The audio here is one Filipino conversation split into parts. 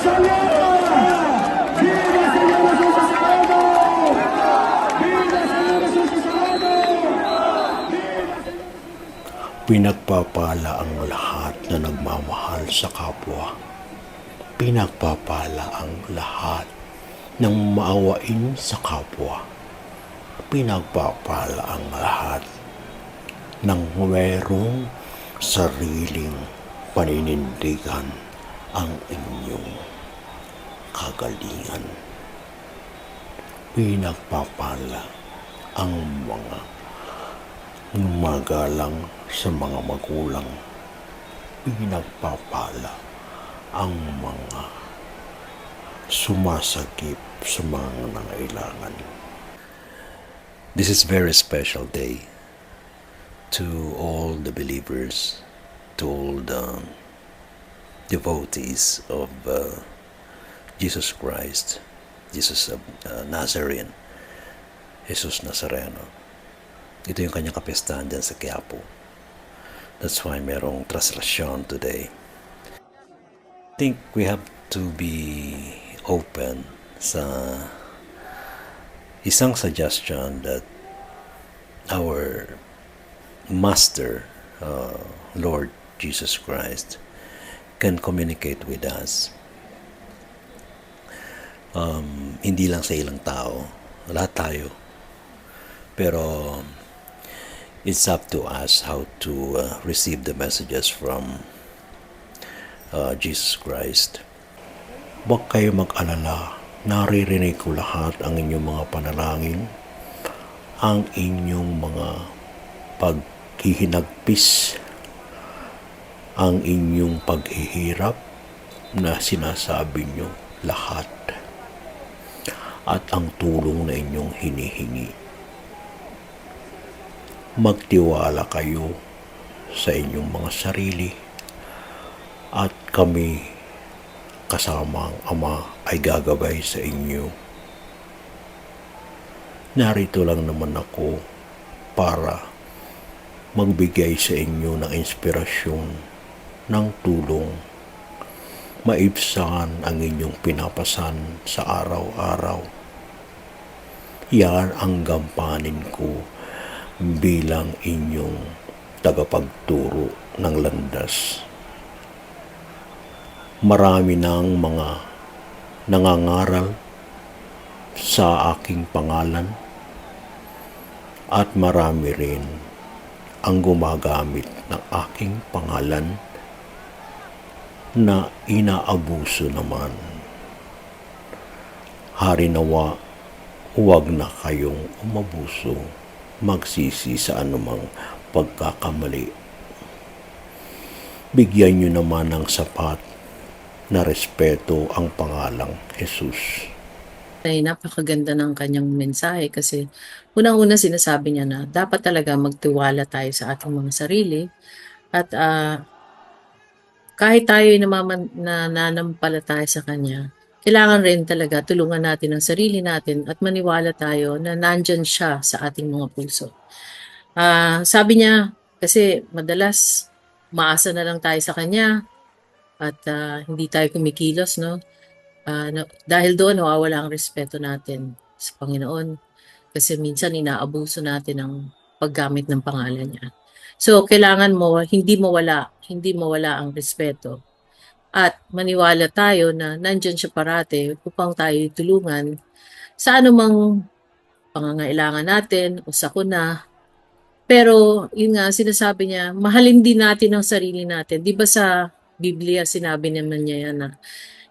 Salera! Viva Señor Jesús Sagrado! Viva Señor Jesús Sagrado! Pinagpapala ang lahat na nagmamahal sa kapwa. Pinagpapala ang lahat ng maawain sa kapwa. Pinagpapala ang lahat ng mayroong sariling paninindigan ang inyong kagalingan. Pinagpapala ang mga magalang sa mga magulang. Pinagpapala ang mga sumasagip sa mga nangailangan. This is very special day to all the believers, to all the devotees of Jesus Christ, Jesus of Nazarene, Jesus Nazareno. Ito yung kanyang kapistahan dyan sa Quiapo. That's why merong traslasyon today. I think we have to be open sa isang suggestion that our Master, Lord Jesus Christ, can communicate with us. Hindi lang sa ilang tao, lahat tayo. Pero it's up to us how to receive the messages from Jesus Christ. Huwag kayo mag-alala, naririnig ko lahat ang inyong mga panalangin, ang inyong mga paghihinagpis, ang inyong paghihirap na sinasabi nyo lahat, at ang tulong na inyong hinihingi. Magtiwala kayo sa inyong mga sarili at kami kasama ang Ama ay gagabay sa inyo. Narito lang naman ako para magbigay sa inyo ng inspirasyon, ng tulong, maibsan ang inyong pinapasan sa araw-araw. Yan ang gampanin ko bilang inyong tagapagturo ng landas. Marami ng mga nangangaral sa aking pangalan at marami rin ang gumagamit ng aking pangalan na inaabuso naman. Harinawa, huwag na kayong umabuso, magsisi sa anumang pagkakamali. Bigyan nyo naman ng sapat na respeto ang pangalang Jesus. Ay napakaganda ng kanyang mensahe kasi unang-una sinasabi niya na dapat talaga magtiwala tayo sa ating mga sarili at kahit tayo nananampalataya sa kanya, kailangan rin talaga tulungan natin ang sarili natin at maniwala tayo na nandyan siya sa ating mga pulso. Sabi niya kasi madalas maasa na lang tayo sa kanya at hindi tayo kumikilos, no? Dahil doon nawawala ang respeto natin sa Panginoon kasi minsan inaabuso natin ang paggamit ng pangalan niya. So kailangan mo hindi mawala ang respeto at maniwala tayo na nandyan siya parate upang tayo tulungan sa anumang pangangailangan natin o sakuna. Pero yun nga sinasabi niya, mahalin din natin ang sarili natin. 'Di ba sa Biblia sinabi naman niya yan na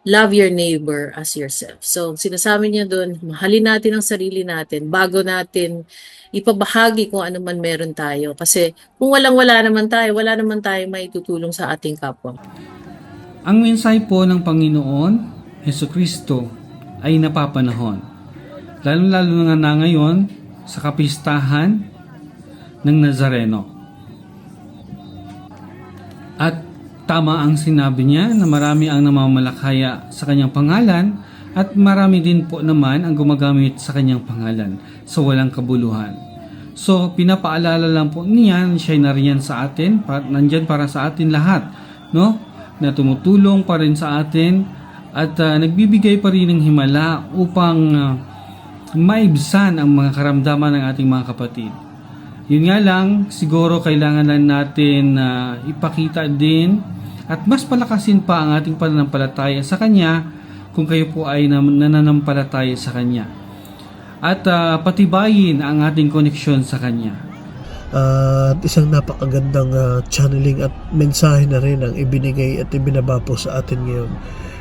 love your neighbor as yourself. So, sinasabi niya doon, mahalin natin ang sarili natin bago natin ipabahagi kung ano man meron tayo. Kasi kung wala naman tayo maitutulong sa ating kapwa. Ang mensahe po ng Panginoon, Hesukristo, ay napapanahon. Lalo-lalo na ngayon sa kapistahan ng Nazareno. At tama ang sinabi niya na marami ang namamalakaya sa kanyang pangalan at marami din po naman ang gumagamit sa kanyang pangalan sa walang kabuluhan. So, pinapaalala lang po niya na siya nariyan sa atin, nandyan para sa atin lahat, no? Na tumutulong pa rin sa atin at nagbibigay pa rin ng himala upang maibsan ang mga karamdaman ng ating mga kapatid. Yun nga lang, siguro kailangan lang natin ipakita din at mas palakasin pa ang ating pananampalataya sa Kanya kung kayo po ay nananampalataya sa Kanya. At patibayin ang ating koneksyon sa Kanya. At isang napakagandang channeling at mensahe na rin ang ibinigay at ibinaba po sa atin ngayon.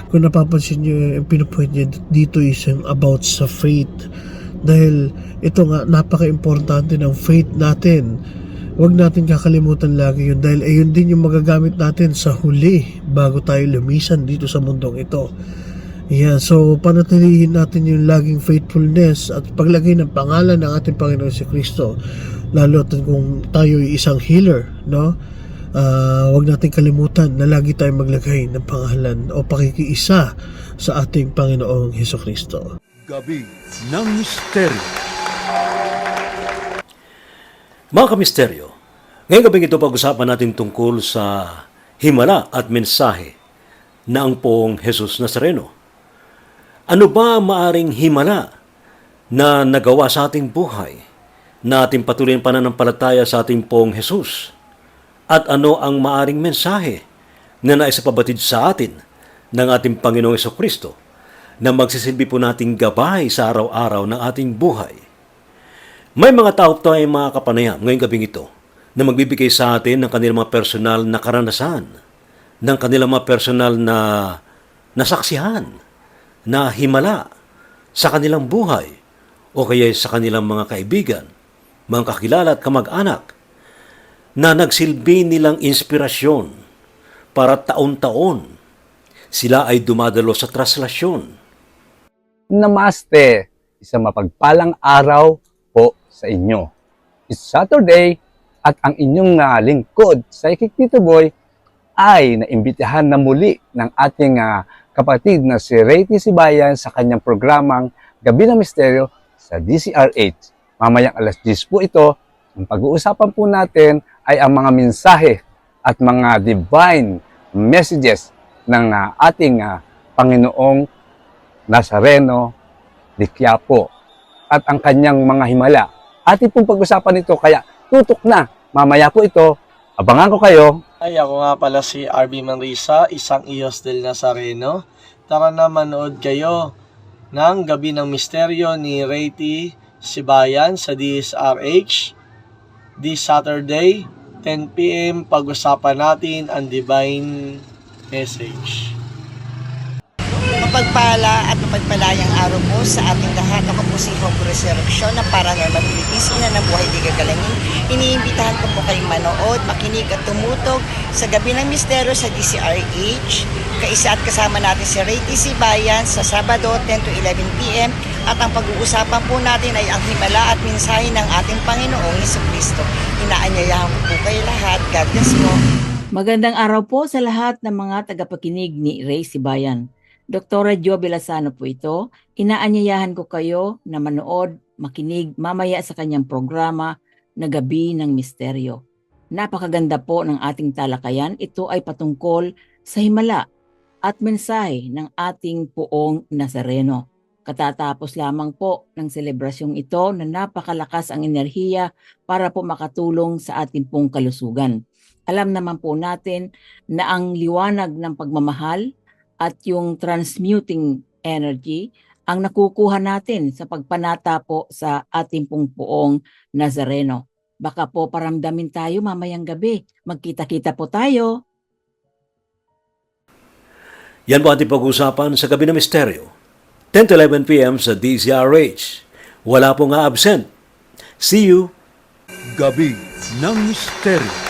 Kung napapansin nyo, yung pinupoint niya dito is yung about sa faith. Dahil ito nga, napaka-importante ng faith natin. Huwag natin kakalimutan lagi yun dahil ayun din yung magagamit natin sa huli bago tayo lumisan dito sa mundong ito. Yeah, so panatilihin natin yung laging faithfulness at paglagay ng pangalan ng ating Panginoon si Kristo. Lalo at kung tayo ay isang healer, no? Huwag natin kalimutan na lagi tayong maglagay ng pangalan o pakikiisa sa ating Panginoong Hesus Kristo. Gabi ng Misteryo. Mga kamisteryo, ngayong gabing ito pag-usapan natin tungkol sa himala at mensahe na ang poong Jesus Nazareno. Ano ba maaring himala na nagawa sa ating buhay na ating patuloy ang pananampalataya sa ating poong Jesus? At ano ang maaring mensahe na naisapabatid sa atin ng ating Panginoong Jesucristo na magsisilbi po nating gabay sa araw-araw ng ating buhay? May mga tao tayong mga kapanayam ngayong gabing ito na magbibigay sa atin ng kanilang mga personal na karanasan, ng kanilang mga personal na nasaksihan, na himala sa kanilang buhay o kaya sa kanilang mga kaibigan, mga kakilala at kamag-anak na nagsilbi nilang inspirasyon para taon-taon sila ay dumadalo sa traslasyon. Namaste! Isang mapagpalang araw po sa inyo. It's Saturday at ang inyong lingkod, Psychic Tito Boy, ay naimbitahan na muli ng ating kapatid na si Rayty Sibayan sa kanyang programang Gabi ng Misteryo sa DCRH. Mamayang alas 10 po ito. Ang pag-uusapan po natin ay ang mga mensahe at mga divine messages ng ating Panginoong Nazareno de Quiapo at ang kanyang mga himala. Ating pong pag-usapan ito kaya tutok na. Mamaya po ito. Abangan ko kayo. Ay, ako nga pala si RB Manrisa, isang Iyos del Nazareno. Tara na manood kayo ng Gabi ng Misteryo ni Rayty Sibayan sa DSRH. This Saturday, 10 p.m. pag-usapan natin ang Divine Message. Mapagpala at mapagpalayang araw po sa ating lahat. Ako po si Hope Resurrection ng Paranormal Philippines, ina ng buhay di gagalangin. Iniimbitahan ko po kayong manood, makinig at tumutog sa Gabi ng Misteryo sa DCRH. Kaisa at kasama natin si Rayty Sibayan sa Sabado 10 to 11 p.m. At ang pag-uusapan po natin ay ang himala at mensahe ng ating Panginoong Jesucristo. Inaanyayahan ko po kayo lahat. God bless po. Magandang araw po sa lahat ng mga tagapakinig ni Ray Sibayan. Dr. Jo Villasano po ito. Inaanyayahan ko kayo na manood, makinig mamaya sa kanyang programa na Gabi ng Misteryo. Napakaganda po ng ating talakayan. Ito ay patungkol sa himala at mensahe ng ating poong Nazareno. Katatapos lamang po ng selebrasyong ito na napakalakas ang enerhiya para po makatulong sa ating pong kalusugan. Alam naman po natin na ang liwanag ng pagmamahal at yung transmuting energy ang nakukuha natin sa pagpanata po sa ating pong poong Nazareno. Baka po paramdamin tayo mamayang gabi. Magkita-kita po tayo. Yan po ating pag-usapan sa Gabi ng Misteryo. 10 to 11 p.m. sa DZRH. Wala pong absent. See you. Gabi ng Misteryo.